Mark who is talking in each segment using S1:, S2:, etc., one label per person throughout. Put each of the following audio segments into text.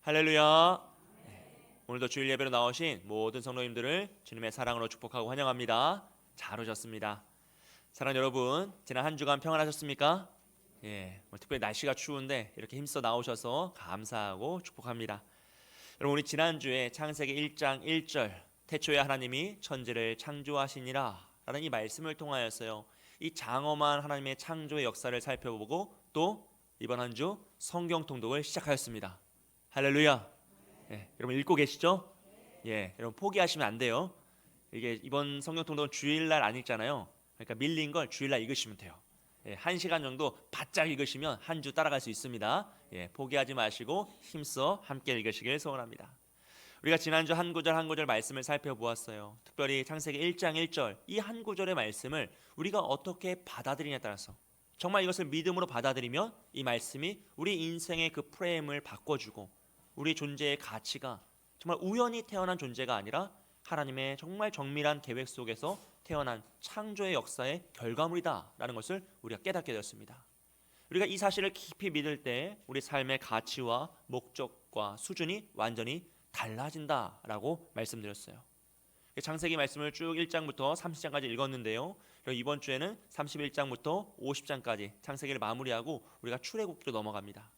S1: 할렐루야. 오늘도 주일 예배로 나오신 모든 성도님들을 주님의 사랑으로 축복하고 환영합니다. 잘 오셨습니다. 사랑하는 여러분, 지난 한 주간 평안하셨습니까? 특별히 날씨가 추운데 이렇게 힘써 나오셔서 감사하고 축복합니다. 여러분, 우리 지난주에 창세기 1장 1절 태초에 하나님이 천지를 창조하시니라 라는 이 말씀을 통하여서요, 이 장엄한 하나님의 창조의 역사를 살펴보고 또 이번 한 주 성경 통독을 시작하였습니다. 할렐루야. 여러분 읽고 계시죠? 여러분 포기하시면 안 돼요. 이게 이번 성경 통독은 주일날 안 읽잖아요. 그러니까 밀린 걸 주일날 읽으시면 돼요. 1시간 정도 바짝 읽으시면 한 주 따라갈 수 있습니다. 포기하지 마시고 힘써 함께 읽으시길 소원합니다. 우리가 지난주 한 구절 한 구절 말씀을 살펴보았어요. 특별히 창세기 1장 1절 이 한 구절의 말씀을 우리가 어떻게 받아들이냐에 따라서, 정말 이것을 믿음으로 받아들이면 이 말씀이 우리 인생의 그 프레임을 바꿔주고 우리 존재의 가치가 정말 우연히 태어난 존재가 아니라 하나님의 정말 정밀한 계획 속에서 태어난 창조의 역사의 결과물이다라는 것을 우리가 깨닫게 되었습니다. 우리가 이 사실을 깊이 믿을 때 우리 삶의 가치와 목적과 수준이 완전히 달라진다라고 말씀드렸어요. 창세기 말씀을 쭉 1장부터 30장까지 읽었는데요. 이번 주에는 31장부터 50장까지 창세기를 마무리하고 우리가 출애굽기로 넘어갑니다.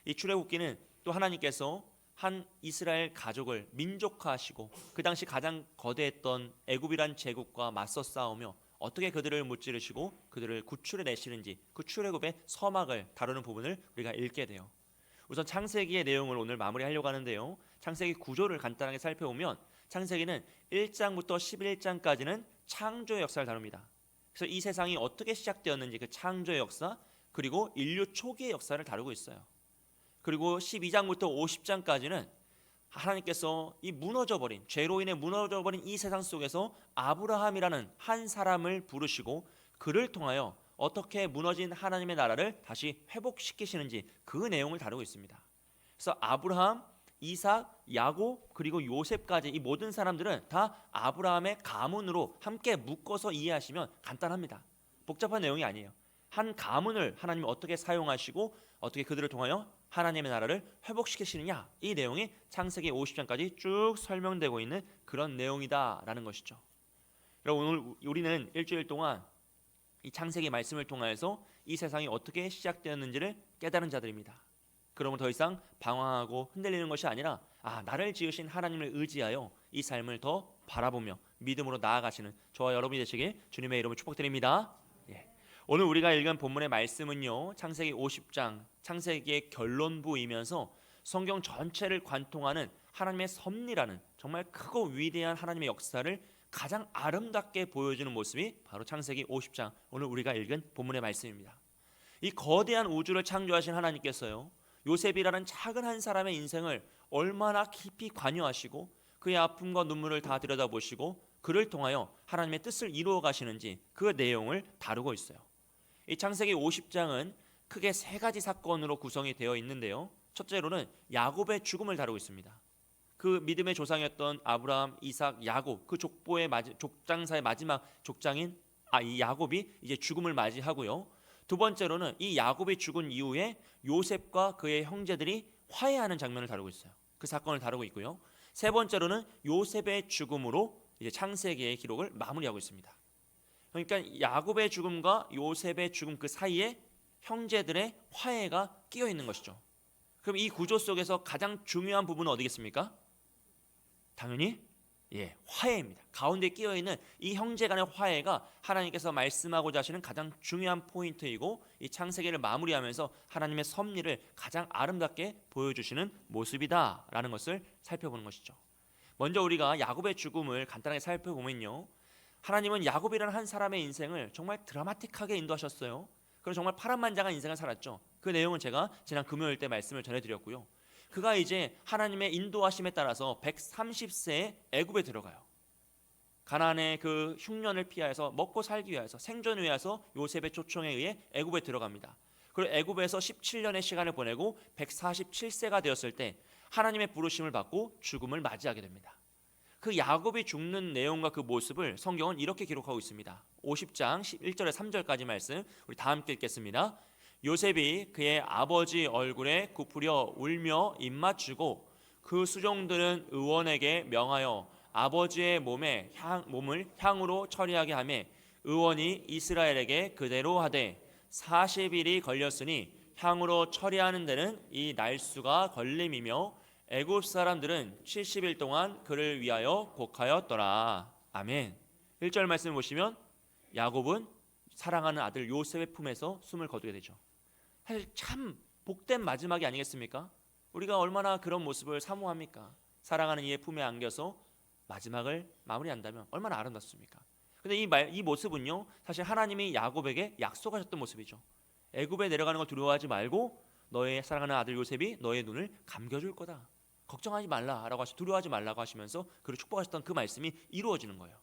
S1: 이 출애굽기는 또 하나님께서 한 이스라엘 가족을 민족화하시고 그 당시 가장 거대했던 애굽이란 제국과 맞서 싸우며 어떻게 그들을 무찌르시고 그들을 구출해 내시는지 그 출애굽의 서막을 다루는 부분을 우리가 읽게 돼요. 우선 창세기의 내용을 오늘 마무리하려고 하는데요. 창세기 구조를 간단하게 살펴보면 창세기는 1장부터 11장까지는 창조의 역사를 다룹니다. 그래서 이 세상이 어떻게 시작되었는지 그 창조의 역사, 그리고 인류 초기의 역사를 다루고 있어요. 그리고 12장부터 50장까지는 하나님께서 이 무너져버린, 죄로 인해 무너져버린 이 세상 속에서 아브라함이라는 한 사람을 부르시고 그를 통하여 어떻게 무너진 하나님의 나라를 다시 회복시키시는지 그 내용을 다루고 있습니다. 그래서 아브라함, 이삭, 야곱, 그리고 요셉까지 이 모든 사람들은 다 아브라함의 가문으로 함께 묶어서 이해하시면 간단합니다. 복잡한 내용이 아니에요. 한 가문을 하나님이 어떻게 사용하시고 어떻게 그들을 통하여 하나님의 나라를 회복시키시느냐, 이 내용이 창세기 50장까지 쭉 설명되고 있는 그런 내용이다라는 것이죠. 여러분, 오늘 우리는 일주일 동안 이 창세기 말씀을 통하여서 이 세상이 어떻게 시작되었는지를 깨달은 자들입니다. 그러면 더 이상 방황하고 흔들리는 것이 아니라 나를 지으신 하나님을 의지하여 이 삶을 더 바라보며 믿음으로 나아가시는 저와 여러분이 되시길 주님의 이름으로 축복드립니다. 오늘 우리가 읽은 본문의 말씀은요, 창세기 50장, 창세기의 결론부이면서 성경 전체를 관통하는 하나님의 섭리라는 정말 크고 위대한 하나님의 역사를 가장 아름답게 보여주는 모습이 바로 창세기 50장, 오늘 우리가 읽은 본문의 말씀입니다. 이 거대한 우주를 창조하신 하나님께서요, 요셉이라는 작은 한 사람의 인생을 얼마나 깊이 관여하시고 그의 아픔과 눈물을 다 들여다보시고 그를 통하여 하나님의 뜻을 이루어 가시는지 그 내용을 다루고 있어요. 이 창세기 50장은 크게 세 가지 사건으로 구성이 되어 있는데요. 첫째로는 야곱의 죽음을 다루고 있습니다. 그 믿음의 조상이었던 아브라함, 이삭, 야곱, 그 족장사의 마지막 족장인 이 야곱이 이제 죽음을 맞이하고요. 두 번째로는 이 야곱이 죽은 이후에 요셉과 그의 형제들이 화해하는 장면을 다루고 있어요. 그 사건을 다루고 있고요. 세 번째로는 요셉의 죽음으로 이제 창세기의 기록을 마무리하고 있습니다. 그러니까 야곱의 죽음과 요셉의 죽음 그 사이에 형제들의 화해가 끼어 있는 것이죠. 그럼 이 구조 속에서 가장 중요한 부분은 어디겠습니까? 당연히 화해입니다. 가운데 끼어 있는 이 형제 간의 화해가 하나님께서 말씀하고자 하시는 가장 중요한 포인트이고, 이 창세기를 마무리하면서 하나님의 섭리를 가장 아름답게 보여주시는 모습이다라는 것을 살펴보는 것이죠. 먼저 우리가 야곱의 죽음을 간단하게 살펴보면요, 하나님은 야곱이라는 한 사람의 인생을 정말 드라마틱하게 인도하셨어요. 그리고 정말 파란만장한 인생을 살았죠. 그 내용은 제가 지난 금요일 때 말씀을 전해드렸고요. 그가 이제 하나님의 인도하심에 따라서 130세에 애굽에 들어가요. 가나안의 그 흉년을 피하여서 먹고 살기 위해서, 생존을 위해서 요셉의 초청에 의해 애굽에 들어갑니다. 그리고 애굽에서 17년의 시간을 보내고 147세가 되었을 때 하나님의 부르심을 받고 죽음을 맞이하게 됩니다. 그 야곱이 죽는 내용과 그 모습을 성경은 이렇게 기록하고 있습니다. 50장 1절에 3절까지 말씀 우리 다 함께 읽겠습니다. 요셉이 그의 아버지 얼굴에 굽으려 울며 입맞추고 그 수종들은 의원에게 명하여 아버지의 몸을 향으로 처리하게 하며 의원이 이스라엘에게 그대로 하되 40일이 걸렸으니 향으로 처리하는 데는 이 날수가 걸림이며 애굽 사람들은 70일 동안 그를 위하여 곡하였더라. 아멘. 1절 말씀을 보시면 야곱은 사랑하는 아들 요셉의 품에서 숨을 거두게 되죠. 사실 참 복된 마지막이 아니겠습니까? 우리가 얼마나 그런 모습을 사모합니까? 사랑하는 이의 품에 안겨서 마지막을 마무리한다면 얼마나 아름답습니까? 근데 이 모습은요, 사실 하나님이 야곱에게 약속하셨던 모습이죠. 애굽에 내려가는 걸 두려워하지 말고 너의 사랑하는 아들 요셉이 너의 눈을 감겨줄 거다. 걱정하지 말라라고 두려워하지 말라고 하시면서 그를 축복하셨던 그 말씀이 이루어지는 거예요.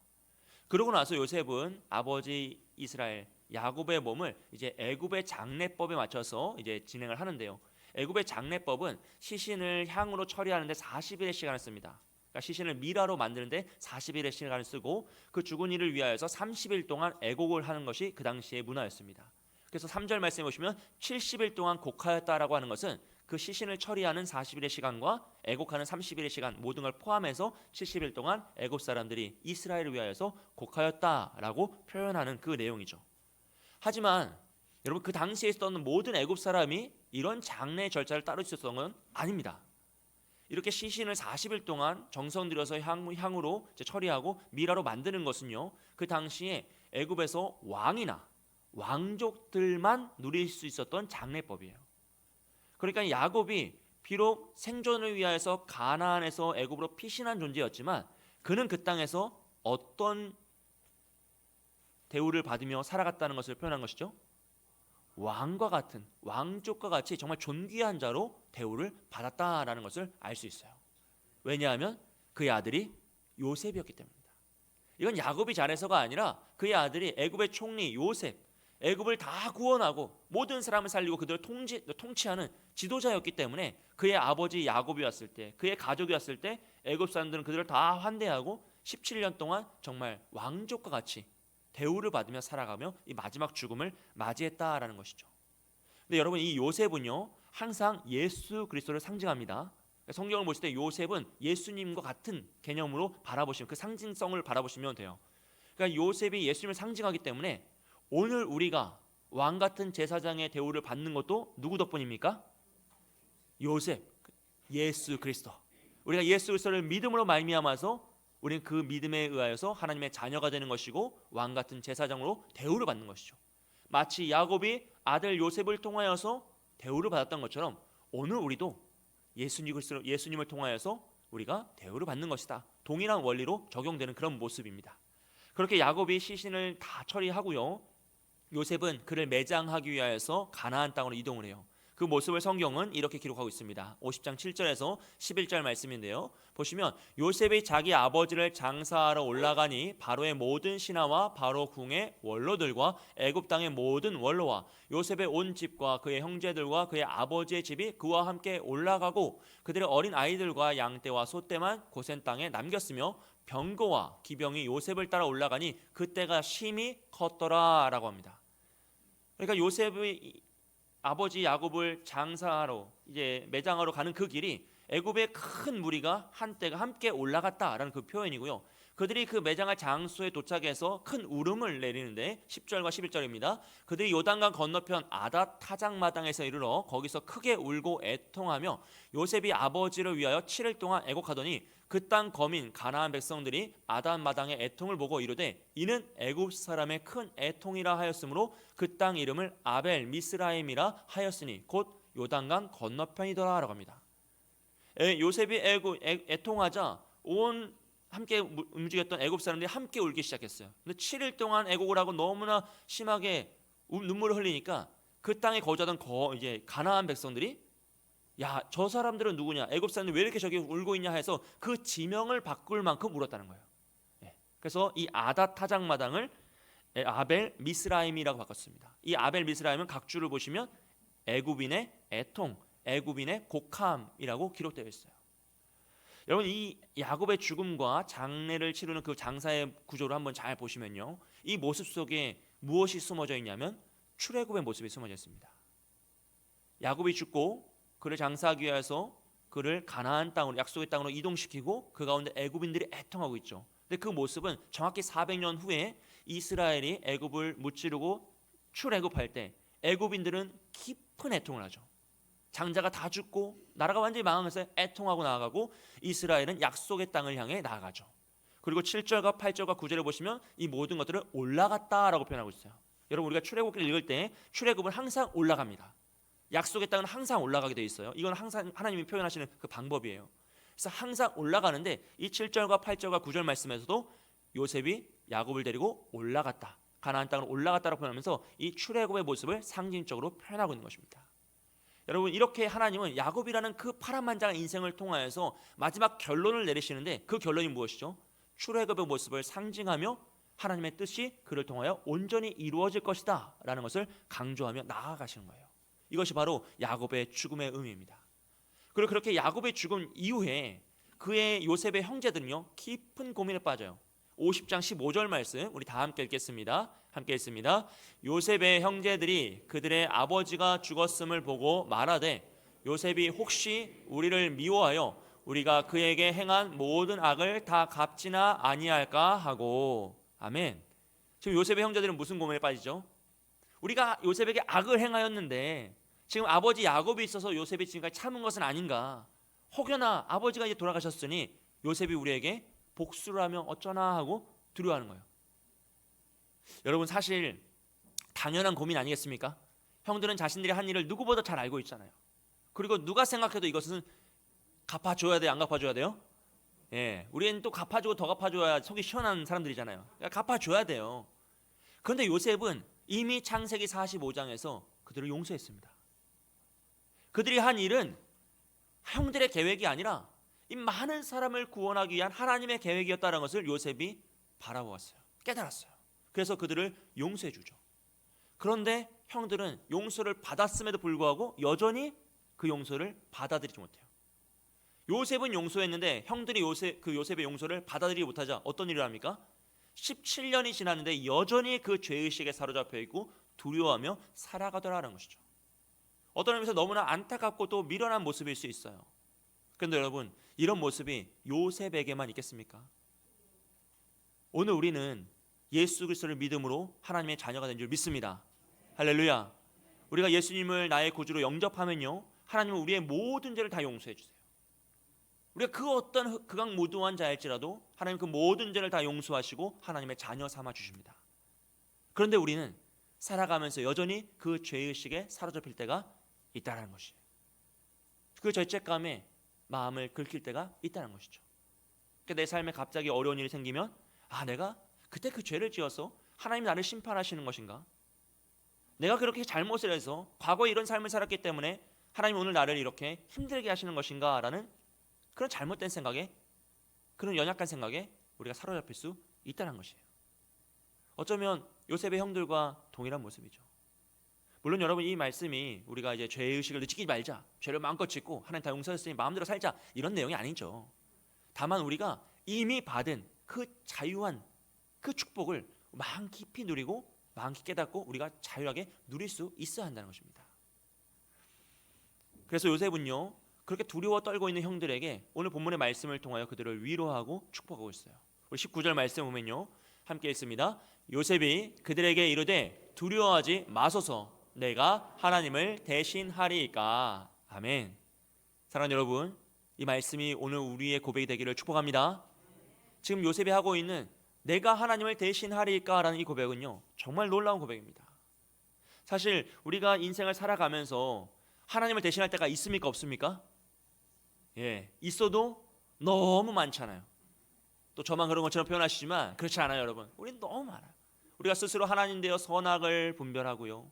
S1: 그러고 나서 요셉은 아버지 이스라엘 야곱의 몸을 이제 애굽의 장례법에 맞춰서 이제 진행을 하는데요. 애굽의 장례법은 시신을 향으로 처리하는데 40일의 시간을 씁니다. 그러니까 시신을 미라로 만드는데 40일의 시간을 쓰고 그 죽은 이를 위하여서 30일 동안 애곡을 하는 것이 그 당시의 문화였습니다. 그래서 3절 말씀해 보시면 70일 동안 곡하였다라고 하는 것은 그 시신을 처리하는 40일의 시간과 애곡하는 30일의 시간 모든 걸 포함해서 70일 동안 애굽 사람들이 이스라엘을 위하여서 곡하였다라고 표현하는 그 내용이죠. 하지만 여러분 그 당시에 있었던 모든 애굽 사람이 이런 장례 절차를 따를 수 있었던 건 아닙니다. 이렇게 시신을 40일 동안 정성 들여서 향으로 처리하고 미라로 만드는 것은요, 그 당시에 애굽에서 왕이나 왕족들만 누릴 수 있었던 장례법이에요. 그러니까 야곱이 비록 생존을 위하여서 가나안에서 애굽으로 피신한 존재였지만 그는 그 땅에서 어떤 대우를 받으며 살아갔다는 것을 표현한 것이죠. 왕과 같은, 왕족과 같이 정말 존귀한 자로 대우를 받았다라는 것을 알 수 있어요. 왜냐하면 그의 아들이 요셉이었기 때문입니다. 이건 야곱이 잘해서가 아니라 그의 아들이 애굽의 총리 요셉, 애굽을 다 구원하고 모든 사람을 살리고 그들을 통치하는 지도자였기 때문에 그의 아버지 야곱이 왔을 때, 그의 가족이 왔을 때 애굽 사람들은 그들을 다 환대하고 17년 동안 정말 왕족과 같이 대우를 받으며 살아가며 이 마지막 죽음을 맞이했다라는 것이죠. 근데 여러분 이 요셉은요 항상 예수 그리스도를 상징합니다. 성경을 보실 때 요셉은 예수님과 같은 개념으로 바라보시면 그 상징성을 바라보시면 돼요. 그러니까 요셉이 예수님을 상징하기 때문에 오늘 우리가 왕 같은 제사장의 대우를 받는 것도 누구 덕분입니까? 요셉, 예수 그리스도. 우리가 예수 그리스도를 믿음으로 말미암아서 우리는 그 믿음에 의하여서 하나님의 자녀가 되는 것이고 왕 같은 제사장으로 대우를 받는 것이죠. 마치 야곱이 아들 요셉을 통하여서 대우를 받았던 것처럼 오늘 우리도 예수님을 통하여서 우리가 대우를 받는 것이다. 동일한 원리로 적용되는 그런 모습입니다. 그렇게 야곱이 시신을 다 처리하고요. 요셉은 그를 매장하기 위하여서 가나안 땅으로 이동을 해요. 그 모습을 성경은 이렇게 기록하고 있습니다. 50장 7절에서 11절 말씀인데요. 보시면 요셉이 자기 아버지를 장사하러 올라가니 바로의 모든 신하와 바로 궁의 원로들과 애굽 땅의 모든 원로와 요셉의 온 집과 그의 형제들과 그의 아버지의 집이 그와 함께 올라가고 그들의 어린 아이들과 양떼와 소떼만 고센 땅에 남겼으며 병거와 기병이 요셉을 따라 올라가니 그때가 심히 컸더라라고 합니다. 그러니까 요셉의 아버지 야곱을 장사하러 이제 매장하러 가는 그 길이 애굽의 큰 무리가 한때가 함께 올라갔다라는 그 표현이고요. 그들이 그 매장할 장소에 도착해서 큰 울음을 내리는데 10절과 11절입니다. 그들이 요단강 건너편 아닷 타작마당에서 이르러 거기서 크게 울고 애통하며 요셉이 아버지를 위하여 7일 동안 애곡하더니 그 땅 거민 가나안 백성들이 아닷 마당의 애통을 보고 이르되 이는 애굽 사람의 큰 애통이라 하였으므로 그 땅 이름을 아벨 미스라임이라 하였으니 곧 요단강 건너편이더라라고 합니다. 요셉이 애통하자 온 함께 움직였던 애굽 사람들이 함께 울기 시작했어요. 근데 7일 동안 애곡을 하고 너무나 심하게 눈물을 흘리니까 그 땅에 거주하던 이제 가나안 백성들이 야, 저 사람들은 누구냐? 애굽 사람들이 왜 이렇게 저기 울고 있냐 해서 그 지명을 바꿀 만큼 울었다는 거예요. 그래서 이 아닷 타작마당을 아벨 미스라임이라고 바꿨습니다. 이 아벨 미스라임은 각주를 보시면 애굽인의 애통, 애굽인의 곡함이라고 기록되어 있어요. 여러분 이 야곱의 죽음과 장례를 치르는 그 장사의 구조를 한번 잘 보시면요, 이 모습 속에 무엇이 숨어져 있냐면 출애굽의 모습이 숨어져 있습니다. 야곱이 죽고 그를 장사하기 위해서 그를 가나안 땅으로, 약속의 땅으로 이동시키고 그 가운데 애굽인들이 애통하고 있죠. 근데 그 모습은 정확히 400년 후에 이스라엘이 애굽을 무찌르고 출애굽할 때 애굽인들은 깊은 애통을 하죠. 장자가 다 죽고 나라가 완전히 망하면서 애통하고 나아가고 이스라엘은 약속의 땅을 향해 나아가죠. 그리고 7절과 8절과 9절에 보시면 이 모든 것들을 올라갔다라고 표현하고 있어요. 여러분, 우리가 출애굽기를 읽을 때 출애굽은 항상 올라갑니다. 약속의 땅은 항상 올라가게 돼 있어요. 이건 항상 하나님이 표현하시는 그 방법이에요. 그래서 항상 올라가는데 이 7절과 8절과 9절 말씀에서도 요셉이 야곱을 데리고 올라갔다, 가나안 땅으로 올라갔다라고 표현하면서 이 출애굽의 모습을 상징적으로 표현하고 있는 것입니다. 여러분, 이렇게 하나님은 야곱이라는 그 파란만장한 인생을 통하여서 마지막 결론을 내리시는데 그 결론이 무엇이죠? 출애굽의 모습을 상징하며 하나님의 뜻이 그를 통하여 온전히 이루어질 것이다 라는 것을 강조하며 나아가시는 거예요. 이것이 바로 야곱의 죽음의 의미입니다. 그리고 그렇게 야곱의 죽음 이후에 그의 요셉의 형제들은요, 깊은 고민에 빠져요. 50장 15절 말씀 우리 다 함께 읽겠습니다. 함께 읽습니다. 요셉의 형제들이 그들의 아버지가 죽었음을 보고 말하되 요셉이 혹시 우리를 미워하여 우리가 그에게 행한 모든 악을 다 갚지나 아니할까 하고. 아멘. 지금 요셉의 형제들은 무슨 고민에 빠지죠? 우리가 요셉에게 악을 행하였는데 지금 아버지 야곱이 있어서 요셉이 지금까지 참은 것은 아닌가? 혹여나 아버지가 이제 돌아가셨으니 요셉이 우리에게 복수를 하면 어쩌나 하고 두려워하는 거예요. 여러분, 사실 당연한 고민 아니겠습니까? 형들은 자신들이 한 일을 누구보다 잘 알고 있잖아요. 그리고 누가 생각해도 이것은 갚아줘야 돼요, 안 갚아줘야 돼요? 예, 우리는 또 갚아주고 더 갚아줘야 속이 시원한 사람들이잖아요. 그러니까 갚아줘야 돼요. 그런데 요셉은 이미 창세기 45장에서 그들을 용서했습니다. 그들이 한 일은 형들의 계획이 아니라 이 많은 사람을 구원하기 위한 하나님의 계획이었다는 것을 요셉이 바라보았어요. 깨달았어요. 그래서 그들을 용서해 주죠. 그런데 형들은 용서를 받았음에도 불구하고 여전히 그 용서를 받아들이지 못해요. 요셉은 용서했는데 형들이 요셉의 용서를 받아들이지 못하자 어떤 일을 합니까? 17년이 지났는데 여전히 그 죄의식에 사로잡혀 있고 두려워하며 살아가더라는 것이죠. 어떤 의미에서 너무나 안타깝고 또 미련한 모습일 수 있어요. 그런데 여러분, 이런 모습이 요셉에게만 있겠습니까? 오늘 우리는 예수 그리스도를 믿음으로 하나님의 자녀가 된 줄 믿습니다. 할렐루야. 우리가 예수님을 나의 구주로 영접하면요, 하나님은 우리의 모든 죄를 다 용서해 주세요. 우리가 그 어떤 극악무도한 자일지라도 하나님 그 모든 죄를 다 용서하시고 하나님의 자녀 삼아 주십니다. 그런데 우리는 살아가면서 여전히 그 죄의식에 사로잡힐 때가 있다는 것이에요. 그 죄책감에 마음을 긁힐 때가 있다는 것이죠. 내 삶에 갑자기 어려운 일이 생기면 내가 그때 그 죄를 지어서 하나님이 나를 심판하시는 것인가? 내가 그렇게 잘못을 해서 과거에 이런 삶을 살았기 때문에 하나님 오늘 나를 이렇게 힘들게 하시는 것인가? 라는 그런 잘못된 생각에, 그런 연약한 생각에 우리가 사로잡힐 수 있다는 것이에요. 어쩌면 요셉의 형들과 동일한 모습이죠. 물론 여러분, 이 말씀이 우리가 이제 죄의식을 지키지 말자, 죄를 마음껏 짓고 하나님 다 용서했으니 마음대로 살자, 이런 내용이 아니죠. 다만 우리가 이미 받은 그 자유한 그 축복을 마음 깊이 누리고 마음 깊이 깨닫고 우리가 자유하게 누릴 수 있어야 한다는 것입니다. 그래서 요셉은요, 그렇게 두려워 떨고 있는 형들에게 오늘 본문의 말씀을 통하여 그들을 위로하고 축복하고 있어요. 우리 19절 말씀 보면요, 함께 읽습니다. 요셉이 그들에게 이르되 두려워하지 마소서, 내가 하나님을 대신하리이까. 아멘. 사랑하는 여러분, 이 말씀이 오늘 우리의 고백이 되기를 축복합니다. 지금 요셉이 하고 있는 내가 하나님을 대신하리이까 라는 이 고백은요, 정말 놀라운 고백입니다. 사실 우리가 인생을 살아가면서 하나님을 대신할 때가 있습니까, 없습니까? 예, 있어도 너무 많잖아요. 또 저만 그런 것처럼 표현하시지만 그렇지 않아요, 여러분. 우리는 너무 많아요. 우리가 스스로 하나님 되어 선악을 분별하고요,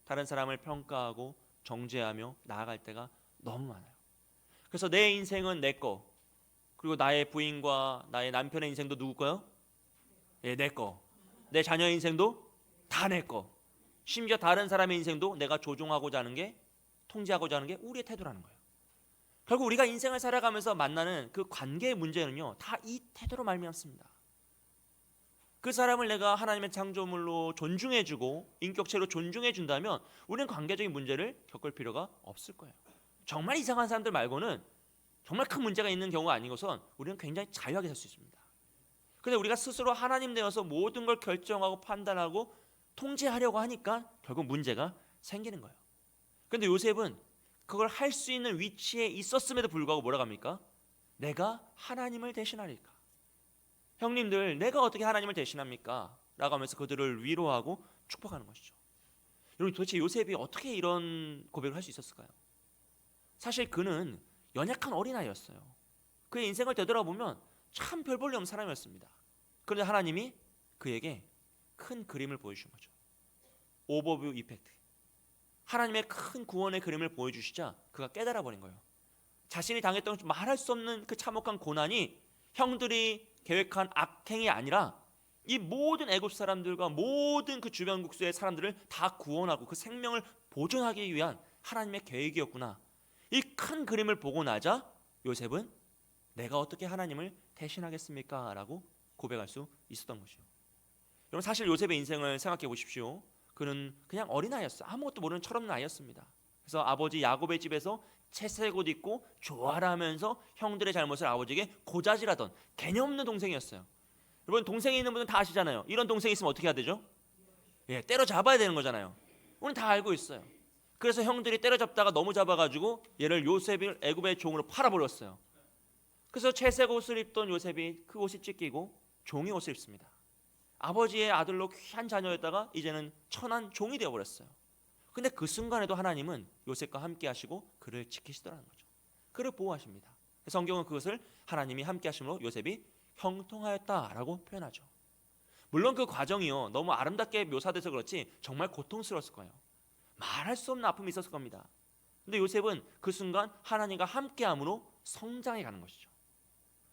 S1: 다른 사람을 평가하고 정죄하며 나아갈 때가 너무 많아요. 그래서 내 인생은 내 거, 그리고 나의 부인과 나의 남편의 인생도 누구 거요? 예, 내 거. 내 자녀의 인생도 다 내 거. 심지어 다른 사람의 인생도 내가 조종하고자 하는 게, 통제하고자 하는 게 우리의 태도라는 거예요. 결국 우리가 인생을 살아가면서 만나는 그 관계의 문제는요, 다 이 태도로 말미암습니다. 그 사람을 내가 하나님의 창조물로 존중해주고 인격체로 존중해준다면 우리는 관계적인 문제를 겪을 필요가 없을 거예요. 정말 이상한 사람들 말고는 정말 큰 문제가 있는 경우가 아니고선 우리는 굉장히 자유하게 살 수 있습니다. 그런데 우리가 스스로 하나님 되어서 모든 걸 결정하고 판단하고 통제하려고 하니까 결국 문제가 생기는 거예요. 그런데 요셉은 그걸 할 수 있는 위치에 있었음에도 불구하고 뭐라고 합니까? 내가 하나님을 대신하리까. 형님들, 내가 어떻게 하나님을 대신합니까? 라고 하면서 그들을 위로하고 축복하는 것이죠. 여러분, 도대체 요셉이 어떻게 이런 고백을 할 수 있었을까요? 사실 그는 연약한 어린아이였어요. 그의 인생을 되돌아보면 참 별 볼 일 없는 사람이었습니다. 그런데 하나님이 그에게 큰 그림을 보여주신 거죠. 오버뷰 이펙트. 하나님의 큰 구원의 그림을 보여주시자 그가 깨달아 버린 거예요. 자신이 당했던 말할 수 없는 그 참혹한 고난이 형들이 계획한 악행이 아니라 이 모든 애굽 사람들과 모든 그 주변 국수의 사람들을 다 구원하고 그 생명을 보존하기 위한 하나님의 계획이었구나. 이 큰 그림을 보고 나자 요셉은 내가 어떻게 하나님을 대신하겠습니까? 라고 고백할 수 있었던 것이죠. 여러분, 사실 요셉의 인생을 생각해 보십시오. 그는 그냥 어린아이였어요. 아무것도 모르는 철없는 아이였습니다. 그래서 아버지 야곱의 집에서 채색 옷 입고 좋아라 하면서 형들의 잘못을 아버지에게 고자질하던 개념 없는 동생이었어요. 여러분, 동생이 있는 분은 다 아시잖아요. 이런 동생이 있으면 어떻게 해야 되죠? 때려잡아야 되는 거잖아요. 우리는 다 알고 있어요. 그래서 형들이 때려잡다가 너무 잡아가지고 얘를 요셉을 애굽의 종으로 팔아버렸어요. 그래서 채색 옷을 입던 요셉이 그 옷이 찢기고 종이 옷을 입습니다. 아버지의 아들로 귀한 자녀였다가 이제는 천한 종이 되어버렸어요. 근데 그 순간에도 하나님은 요셉과 함께 하시고 그를 지키시더라는 거죠. 그를 보호하십니다. 성경은 그것을 하나님이 함께 하심으로 요셉이 형통하였다라고 표현하죠. 물론 그 과정이요, 너무 아름답게 묘사돼서 그렇지 정말 고통스러웠을 거예요. 말할 수 없는 아픔이 있었을 겁니다. 근데 요셉은 그 순간 하나님과 함께함으로 성장해 가는 것이죠.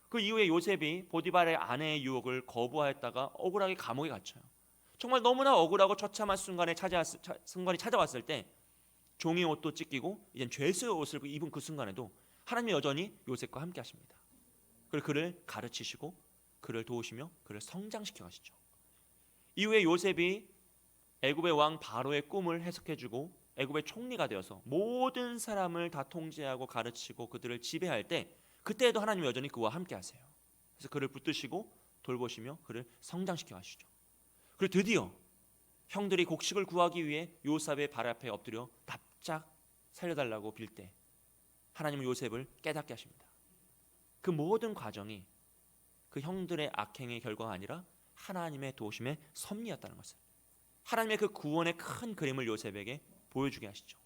S1: 그 이후에 요셉이 보디발의 아내의 유혹을 거부하였다가 억울하게 감옥에 갇혀요. 정말 너무나 억울하고 처참한 순간이 찾아왔을 때 종이 옷도 찢기고 이젠 죄수의 옷을 입은 그 순간에도 하나님이 여전히 요셉과 함께 하십니다. 그리고 그를 가르치시고 그를 도우시며 그를 성장시켜 가시죠. 이후에 요셉이 애굽의 왕 바로의 꿈을 해석해주고 애굽의 총리가 되어서 모든 사람을 다 통제하고 가르치고 그들을 지배할 때 그때에도 하나님이 여전히 그와 함께 하세요. 그래서 그를 붙드시고 돌보시며 그를 성장시켜 가시죠. 그리고 드디어 형들이 곡식을 구하기 위해 요셉의 발 앞에 엎드려 납작 살려달라고 빌 때 하나님은 요셉을 깨닫게 하십니다. 그 모든 과정이 그 형들의 악행의 결과가 아니라 하나님의 도우심의 섭리였다는 것을, 하나님의 그 구원의 큰 그림을 요셉에게 보여주게 하시죠.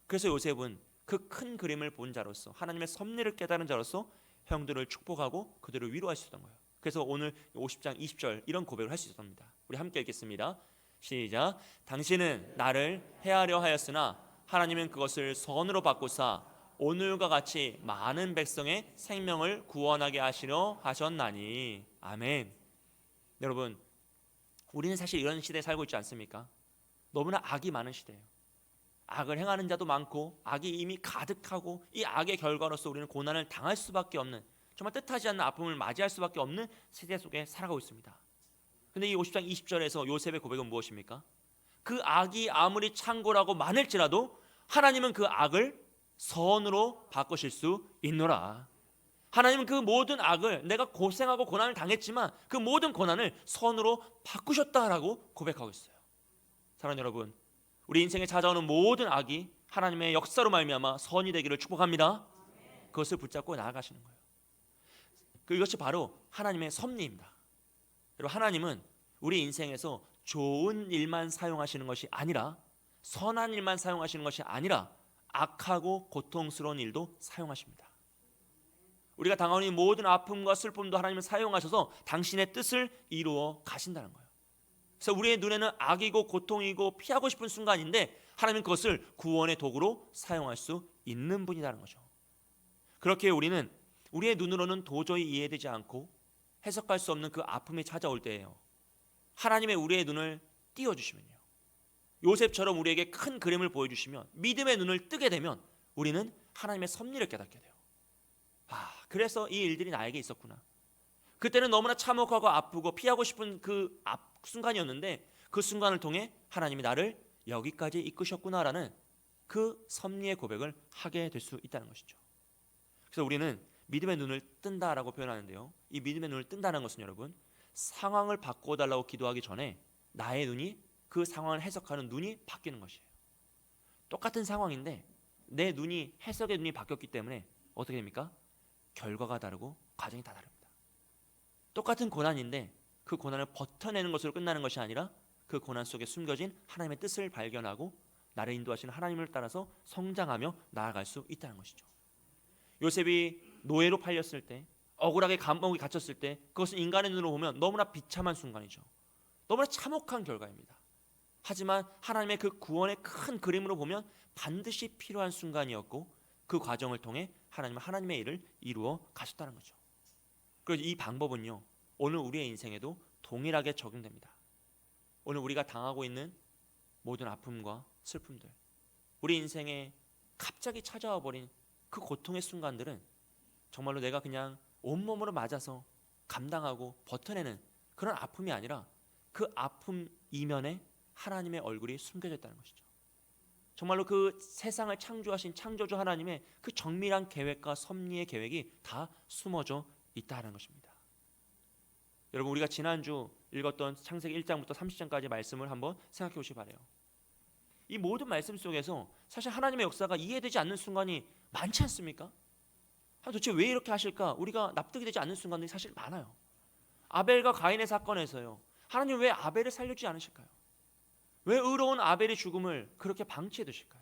S1: 그래서 요셉은 그 큰 그림을 본 자로서 하나님의 섭리를 깨달은 자로서 형들을 축복하고 그들을 위로할 수 있었던 거예요. 그래서 오늘 50장 20절 이런 고백을 할 수 있었습니다. 우리 함께 읽겠습니다. 시작. 당신은 나를 해하려 하였으나 하나님은 그것을 선으로 바꾸사 오늘과 같이 많은 백성의 생명을 구원하게 하시려 하셨나니. 아멘. 여러분, 우리는 사실 이런 시대에 살고 있지 않습니까? 너무나 악이 많은 시대예요. 악을 행하는 자도 많고 악이 이미 가득하고 이 악의 결과로서 우리는 고난을 당할 수밖에 없는, 정말 뜻하지 않는 아픔을 맞이할 수밖에 없는 세대 속에 살아가고 있습니다. 그런데 이 50장 20절에서 요셉의 고백은 무엇입니까? 그 악이 아무리 창고라고 많을지라도 하나님은 그 악을 선으로 바꾸실 수 있노라. 하나님은 그 모든 악을, 내가 고생하고 고난을 당했지만 그 모든 고난을 선으로 바꾸셨다라고 고백하고 있어요. 사랑하는 여러분, 우리 인생에 찾아오는 모든 악이 하나님의 역사로 말미암아 선이 되기를 축복합니다. 그것을 붙잡고 나아가시는 거예요. 이것이 바로 하나님의 섭리입니다. 여러분, 하나님은 우리 인생에서 좋은 일만 사용하시는 것이 아니라, 선한 일만 사용하시는 것이 아니라 악하고 고통스러운 일도 사용하십니다. 우리가 당하는 모든 아픔과 슬픔도 하나님은 사용하셔서 당신의 뜻을 이루어 가신다는 거예요. 그래서 우리의 눈에는 악이고 고통이고 피하고 싶은 순간인데 하나님은 그것을 구원의 도구로 사용할 수 있는 분이라는 거죠. 그렇게 우리는 우리의 눈으로는 도저히 이해되지 않고 해석할 수 없는 그 아픔이 찾아올 때예요, 하나님의 우리의 눈을 띄워주시면요, 요셉처럼 우리에게 큰 그림을 보여주시면 믿음의 눈을 뜨게 되면 우리는 하나님의 섭리를 깨닫게 돼요. 그래서 이 일들이 나에게 있었구나. 그때는 너무나 참혹하고 아프고 피하고 싶은 그 순간이었는데 그 순간을 통해 하나님이 나를 여기까지 이끄셨구나라는 그 섭리의 고백을 하게 될 수 있다는 것이죠. 그래서 우리는 믿음의 눈을 뜬다라고 표현하는데요. 이 믿음의 눈을 뜬다는 것은 여러분, 상황을 바꿔달라고 기도하기 전에 나의 눈이 그 상황을 해석하는 눈이 바뀌는 것이에요. 똑같은 상황인데 내 눈이, 해석의 눈이 바뀌었기 때문에 어떻게 됩니까? 결과가 다르고 과정이 다 다릅니다. 똑같은 고난인데 그 고난을 버텨내는 것으로 끝나는 것이 아니라 그 고난 속에 숨겨진 하나님의 뜻을 발견하고 나를 인도하시는 하나님을 따라서 성장하며 나아갈 수 있다는 것이죠. 요셉이 노예로 팔렸을 때, 억울하게 감옥에 갇혔을 때, 그것은 인간의 눈으로 보면 너무나 비참한 순간이죠. 너무나 참혹한 결과입니다. 하지만 하나님의 그 구원의 큰 그림으로 보면 반드시 필요한 순간이었고 그 과정을 통해 하나님은 하나님의 일을 이루어 가셨다는 거죠. 그래서 이 방법은요, 오늘 우리의 인생에도 동일하게 적용됩니다. 오늘 우리가 당하고 있는 모든 아픔과 슬픔들, 우리 인생에 갑자기 찾아와 버린 그 고통의 순간들은 정말로 내가 그냥 온몸으로 맞아서 감당하고 버텨내는 그런 아픔이 아니라 그 아픔 이면에 하나님의 얼굴이 숨겨져 있다는 것이죠. 정말로 그 세상을 창조하신 창조주 하나님의 그 정밀한 계획과 섭리의 계획이 다 숨어져 있다는 것입니다. 여러분, 우리가 지난주 읽었던 창세기 1장부터 30장까지 말씀을 한번 생각해 보시기 바라요. 이 모든 말씀 속에서 사실 하나님의 역사가 이해되지 않는 순간이 많지 않습니까? 도대체 왜 이렇게 하실까? 우리가 납득이 되지 않는 순간들이 사실 많아요. 아벨과 가인의 사건에서요, 하나님 왜 아벨을 살려주지 않으실까요? 왜 의로운 아벨의 죽음을 그렇게 방치해 두실까요?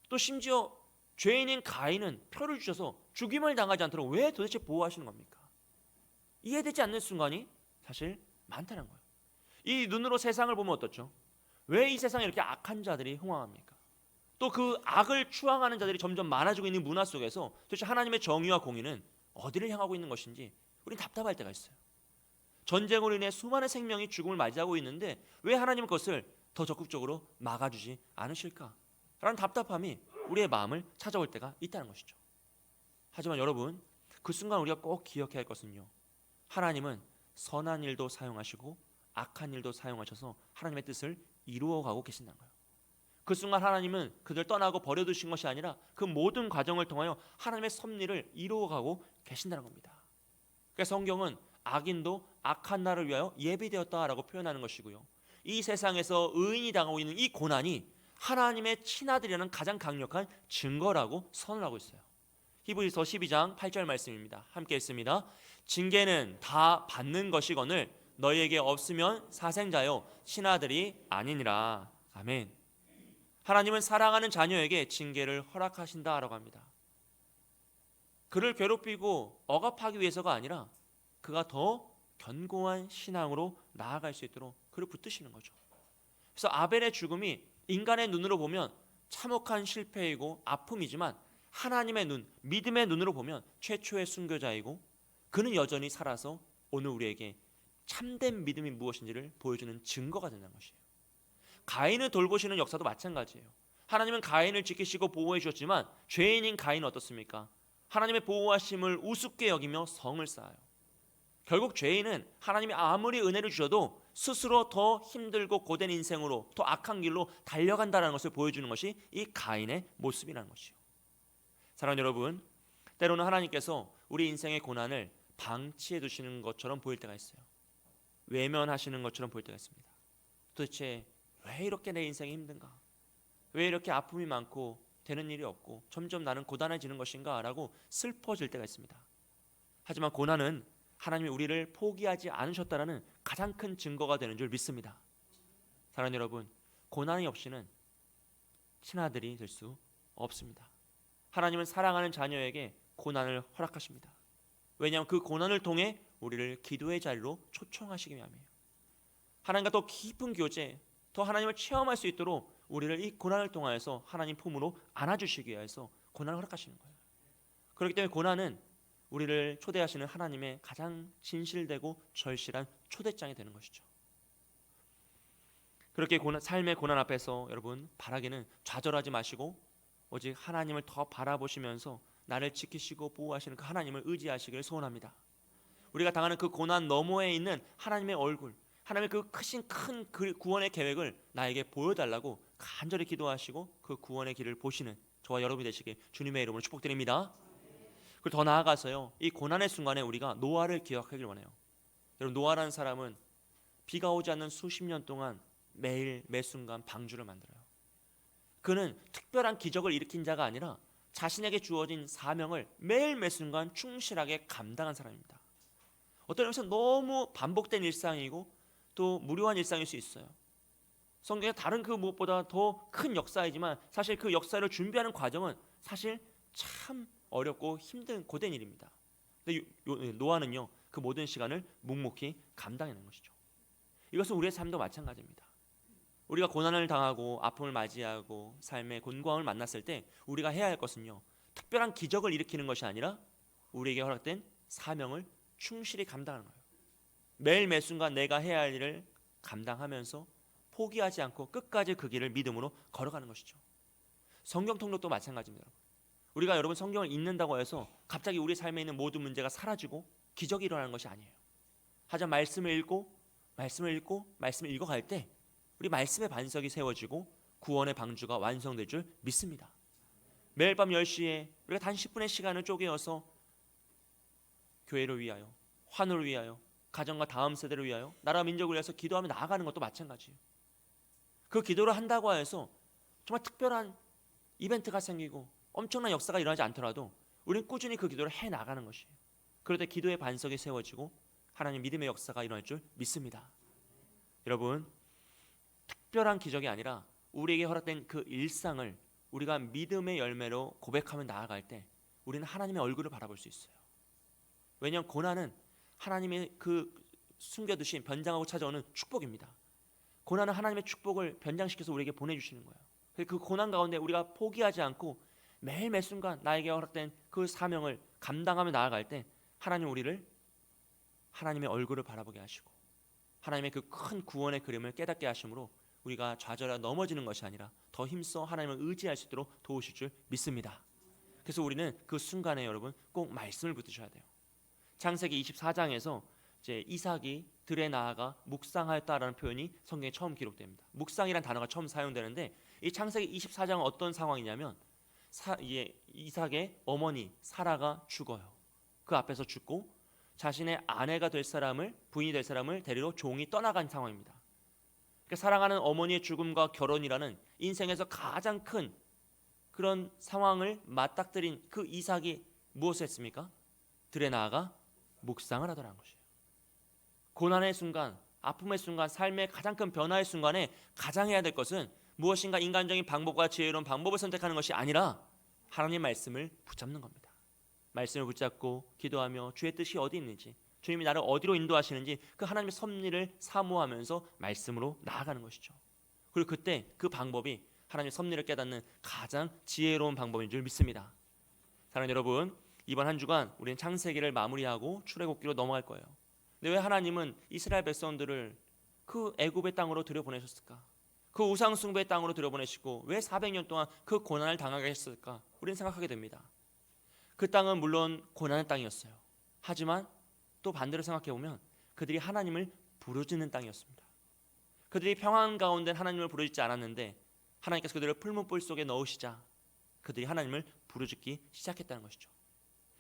S1: 또 심지어 죄인인 가인은 표를 주셔서 죽임을 당하지 않도록 왜 도대체 보호하시는 겁니까? 이해되지 않는 순간이 사실 많다는 거예요. 이 눈으로 세상을 보면 어떻죠? 왜 이 세상에 이렇게 악한 자들이 흥왕합니까? 또 그 악을 추앙하는 자들이 점점 많아지고 있는 문화 속에서 도대체 하나님의 정의와 공의는 어디를 향하고 있는 것인지 우린 답답할 때가 있어요. 전쟁으로 인해 수많은 생명이 죽음을 맞이하고 있는데 왜 하나님은 그것을 더 적극적으로 막아주지 않으실까? 라는 답답함이 우리의 마음을 찾아올 때가 있다는 것이죠. 하지만 여러분, 그 순간 우리가 꼭 기억해야 할 것은요, 하나님은 선한 일도 사용하시고 악한 일도 사용하셔서 하나님의 뜻을 이루어가고 계신다는 거예요. 그 순간 하나님은 그들 떠나고 버려두신 것이 아니라 그 모든 과정을 통하여 하나님의 섭리를 이루어가고 계신다는 겁니다. 그래서 성경은 악인도 악한 날을 위하여 예비되었다라고 표현하는 것이고요, 이 세상에서 의인이 당하고 있는 이 고난이 하나님의 친아들이라는 가장 강력한 증거라고 선언하고 있어요. 히브리서 12장 8절 말씀입니다. 함께 읽습니다. 징계는 다 받는 것이거늘 너희에게 없으면 사생자요 친아들이 아니니라. 아멘. 하나님은 사랑하는 자녀에게 징계를 허락하신다라고 합니다. 그를 괴롭히고 억압하기 위해서가 아니라 그가 더 견고한 신앙으로 나아갈 수 있도록 그를 붙드시는 거죠. 그래서 아벨의 죽음이 인간의 눈으로 보면 참혹한 실패이고 아픔이지만 하나님의 눈, 믿음의 눈으로 보면 최초의 순교자이고 그는 여전히 살아서 오늘 우리에게 참된 믿음이 무엇인지를 보여주는 증거가 된다는 것이에요. 가인을 돌보시는 역사도 마찬가지예요. 하나님은 가인을 지키시고 보호해 주셨지만 죄인인 가인은 어떻습니까? 하나님의 보호하심을 우습게 여기며 성을 쌓아요. 결국 죄인은 하나님이 아무리 은혜를 주셔도 스스로 더 힘들고 고된 인생으로 더 악한 길로 달려간다는 것을 보여주는 것이 이 가인의 모습이라는 것이요. 사랑하는 여러분, 때로는 하나님께서 우리 인생의 고난을 방치해 두시는 것처럼 보일 때가 있어요. 외면하시는 것처럼 보일 때가 있습니다. 도대체 왜 이렇게 내 인생이 힘든가? 왜 이렇게 아픔이 많고 되는 일이 없고 점점 나는 고단해지는 것인가? 라고 슬퍼질 때가 있습니다. 하지만 고난은 하나님이 우리를 포기하지 않으셨다는 가장 큰 증거가 되는 줄 믿습니다. 사랑하는 여러분, 고난이 없이는 친아들이 될 수 없습니다. 하나님은 사랑하는 자녀에게 고난을 허락하십니다. 왜냐하면 그 고난을 통해 우리를 기도의 자리로 초청하시기 위함이에요. 하나님과 더 깊은 교제, 더 하나님을 체험할 수 있도록 우리를 이 고난을 통하여서 하나님 품으로 안아주시기 위해서 고난을 허락하시는 거예요. 그렇기 때문에 고난은 우리를 초대하시는 하나님의 가장 진실되고 절실한 초대장이 되는 것이죠. 그렇게 삶의 고난 앞에서 여러분 바라기는 좌절하지 마시고 오직 하나님을 더 바라보시면서 나를 지키시고 보호하시는 그 하나님을 의지하시기를 소원합니다. 우리가 당하는 그 고난 너머에 있는 하나님의 얼굴, 하나님의 그 크신 큰 구원의 계획을 나에게 보여달라고 간절히 기도하시고 그 구원의 길을 보시는 저와 여러분이 되시길 주님의 이름으로 축복드립니다. 그리고 더 나아가서요, 이 고난의 순간에 우리가 노아를 기억하길 원해요. 여러분, 노아라는 사람은 비가 오지 않는 수십 년 동안 매일 매 순간 방주를 만들어요. 그는 특별한 기적을 일으킨 자가 아니라 자신에게 주어진 사명을 매일 매 순간 충실하게 감당한 사람입니다. 어떤 의미에서 너무 반복된 일상이고 또 무료한 일상일 수 있어요. 성경에 다른 그 무엇보다 더 큰 역사이지만 사실 그 역사를 준비하는 과정은 사실 참 어렵고 힘든 고된 일입니다. 근데 노아는요, 그 모든 시간을 묵묵히 감당하는 것이죠. 이것은 우리의 삶도 마찬가지입니다. 우리가 고난을 당하고 아픔을 맞이하고 삶의 곤광을 만났을 때 우리가 해야 할 것은요, 특별한 기적을 일으키는 것이 아니라 우리에게 허락된 사명을 충실히 감당하는 거예요. 매일 매 순간 내가 해야 할 일을 감당하면서 포기하지 않고 끝까지 그 길을 믿음으로 걸어가는 것이죠. 성경 통독도 마찬가지입니다. 우리가 여러분 성경을 읽는다고 해서 갑자기 우리 삶에 있는 모든 문제가 사라지고 기적이 일어나는 것이 아니에요. 하지만 말씀을 읽어갈 때 우리 말씀의 반석이 세워지고 구원의 방주가 완성될 줄 믿습니다. 매일 밤 10시에 우리가 단 10분의 시간을 쪼개어서 교회를 위하여, 환우를 위하여, 가정과 다음 세대를 위하여, 나라 민족을 위해서 기도하며 나아가는 것도 마찬가지예요. 그 기도를 한다고 해서 정말 특별한 이벤트가 생기고 엄청난 역사가 일어나지 않더라도 우리는 꾸준히 그 기도를 해나가는 것이에요. 그럴 때 기도의 반석이 세워지고 하나님 믿음의 역사가 일어날 줄 믿습니다. 여러분, 특별한 기적이 아니라 우리에게 허락된 그 일상을 우리가 믿음의 열매로 고백하며 나아갈 때 우리는 하나님의 얼굴을 바라볼 수 있어요. 왜냐하면 고난은 하나님의 그 숨겨두신 변장하고 찾아오는 축복입니다. 고난은 하나님의 축복을 변장시켜서 우리에게 보내주시는 거예요. 그 고난 가운데 우리가 포기하지 않고 매일 매 순간 나에게 허락된 그 사명을 감당하며 나아갈 때 하나님 우리를 하나님의 얼굴을 바라보게 하시고 하나님의 그 큰 구원의 그림을 깨닫게 하심으로 우리가 좌절하여 넘어지는 것이 아니라 더 힘써 하나님을 의지할 수 있도록 도우실 줄 믿습니다. 그래서 우리는 그 순간에 여러분 꼭 말씀을 붙드셔야 돼요. 창세기 24장에서 이제 이삭이 들에 나아가 묵상하였다라는 표현이 성경에 처음 기록됩니다. 묵상이라는 단어가 처음 사용되는데 이 창세기 24장은 어떤 상황이냐면 이삭의 어머니 사라가 죽어요. 그 앞에서 죽고 자신의 아내가 될 사람을, 부인이 될 사람을 데리러 종이 떠나간 상황입니다. 그러니까 사랑하는 어머니의 죽음과 결혼이라는 인생에서 가장 큰 그런 상황을 맞닥뜨린 그 이삭이 무엇을 했습니까? 들에 나아가 묵상을 하더라는 것이에요. 고난의 순간, 아픔의 순간, 삶의 가장 큰 변화의 순간에 가장 해야 될 것은 무엇인가 인간적인 방법과 지혜로운 방법을 선택하는 것이 아니라 하나님의 말씀을 붙잡는 겁니다. 말씀을 붙잡고 기도하며 주의 뜻이 어디 있는지, 주님이 나를 어디로 인도하시는지 그 하나님의 섭리를 사모하면서 말씀으로 나아가는 것이죠. 그리고 그때 그 방법이 하나님의 섭리를 깨닫는 가장 지혜로운 방법인 줄 믿습니다. 사랑하는 여러분, 이번 한 주간 우리는 창세기를 마무리하고 출애굽기로 넘어갈 거예요. 근데 왜 하나님은 이스라엘 백성들을 그 애굽의 땅으로 들여보내셨을까? 그 우상 숭배의 땅으로 들여보내시고 왜 400년 동안 그 고난을 당하게 했을까? 우리는 생각하게 됩니다. 그 땅은 물론 고난의 땅이었어요. 하지만 또 반대로 생각해보면 그들이 하나님을 부르짖는 땅이었습니다. 그들이 평안 가운데 하나님을 부르짖지 않았는데 하나님께서 그들을 풀문불 속에 넣으시자 그들이 하나님을 부르짖기 시작했다는 것이죠.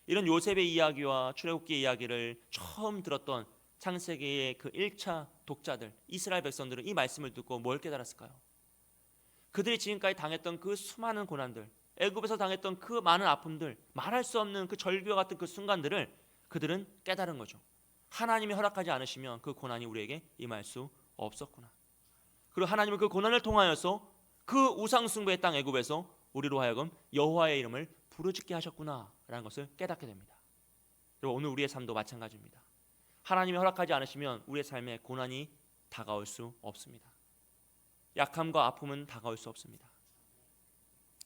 S1: 이런 요셉의 이야기와 출애굽기의 이야기를 처음 들었던 창세기의 그 1차 독자들 이스라엘 백성들은 이 말씀을 듣고 뭘 깨달았을까요? 그들이 지금까지 당했던 그 수많은 고난들, 애굽에서 당했던 그 많은 아픔들, 말할 수 없는 그 절규와 같은 그 순간들을 그들은 깨달은 거죠. 하나님이 허락하지 않으시면 그 고난이 우리에게 임할 수 없었구나. 그리고 하나님은 그 고난을 통하여서 그 우상 숭배의 땅 애굽에서 우리로 하여금 여호와의 이름을 부르짖게 하셨구나라는 것을 깨닫게 됩니다. 그리고 오늘 우리의 삶도 마찬가지입니다. 하나님이 허락하지 않으시면 우리의 삶에 고난이 다가올 수 없습니다. 약함과 아픔은 다가올 수 없습니다.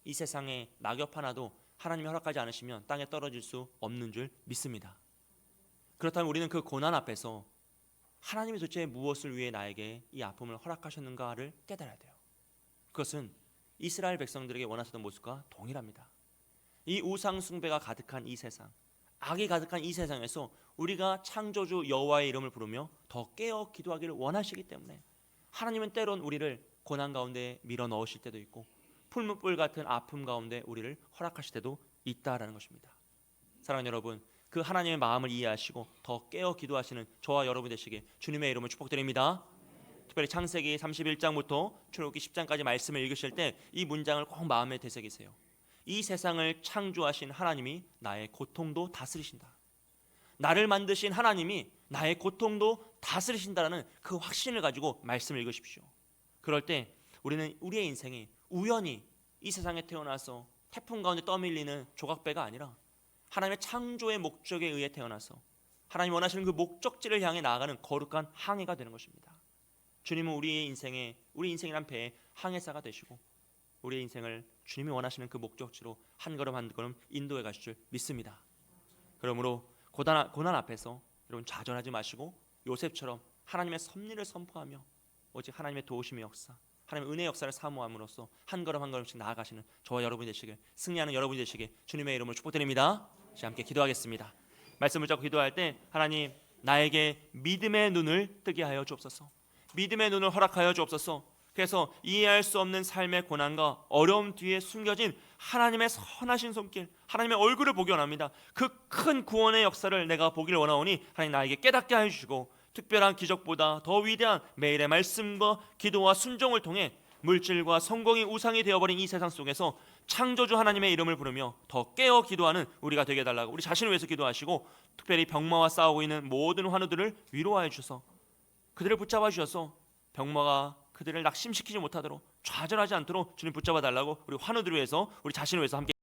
S1: 이 세상에 낙엽 하나도 하나님이 허락하지 않으시면 땅에 떨어질 수 없는 줄 믿습니다. 그렇다면 우리는 그 고난 앞에서 하나님이 도대체 무엇을 위해 나에게 이 아픔을 허락하셨는가를 깨달아야 돼요. 그것은 이스라엘 백성들에게 원하셨던 모습과 동일합니다. 이 우상 숭배가 가득한 이 세상, 악이 가득한 이 세상에서 우리가 창조주 여호와의 이름을 부르며 더 깨어 기도하기를 원하시기 때문에 하나님은 때론 우리를 고난 가운데 밀어 넣으실 때도 있고 풀무불 같은 아픔 가운데 우리를 허락하실 때도 있다라는 것입니다. 사랑하는 여러분, 그 하나님의 마음을 이해하시고 더 깨어 기도하시는 저와 여러분 되시길 주님의 이름으로 축복드립니다. 특별히 창세기 31장부터 출애굽기 10장까지 말씀을 읽으실 때 이 문장을 꼭 마음에 되새기세요. 이 세상을 창조하신 하나님이 나의 고통도 다스리신다. 나를 만드신 하나님이 나의 고통도 다스리신다라는 그 확신을 가지고 말씀을 읽으십시오. 그럴 때 우리는 우리의 인생이 우연히 이 세상에 태어나서 태풍 가운데 떠밀리는 조각배가 아니라 하나님의 창조의 목적에 의해 태어나서 하나님 원하시는 그 목적지를 향해 나아가는 거룩한 항해가 되는 것입니다. 주님은 우리 인생이란 배의 항해사가 되시고 우리의 인생을 주님이 원하시는 그 목적지로 한 걸음 한 걸음 인도해 가실 줄 믿습니다. 그러므로 고난 앞에서 여러분 좌절하지 마시고 요셉처럼 하나님의 섭리를 선포하며 오직 하나님의 도우심의 역사, 하나님의 은혜의 역사를 사모함으로써 한 걸음 한 걸음씩 나아가시는 저와 여러분이 되시길, 승리하는 여러분이 되시길 주님의 이름으로 축복드립니다. 이제 함께 기도하겠습니다. 말씀을 잡고 기도할 때 하나님 나에게 믿음의 눈을 뜨게 하여 주옵소서. 믿음의 눈을 허락하여 주옵소서. 그래서 이해할 수 없는 삶의 고난과 어려움 뒤에 숨겨진 하나님의 선하신 손길, 하나님의 얼굴을 보기 원합니다. 그 큰 구원의 역사를 내가 보기를 원하오니 하나님 나에게 깨닫게 하여 주시고 특별한 기적보다 더 위대한 매일의 말씀과 기도와 순종을 통해 물질과 성공이 우상이 되어버린 이 세상 속에서 창조주 하나님의 이름을 부르며 더 깨어 기도하는 우리가 되게 해달라고 우리 자신을 위해서 기도하시고 특별히 병마와 싸우고 있는 모든 환우들을 위로하여 주셔서 그들을 붙잡아 주셔서 병마가 그들을 낙심시키지 못하도록 좌절하지 않도록 주님 붙잡아 달라고 우리 환우들을 위해서 우리 자신을 위해서 함께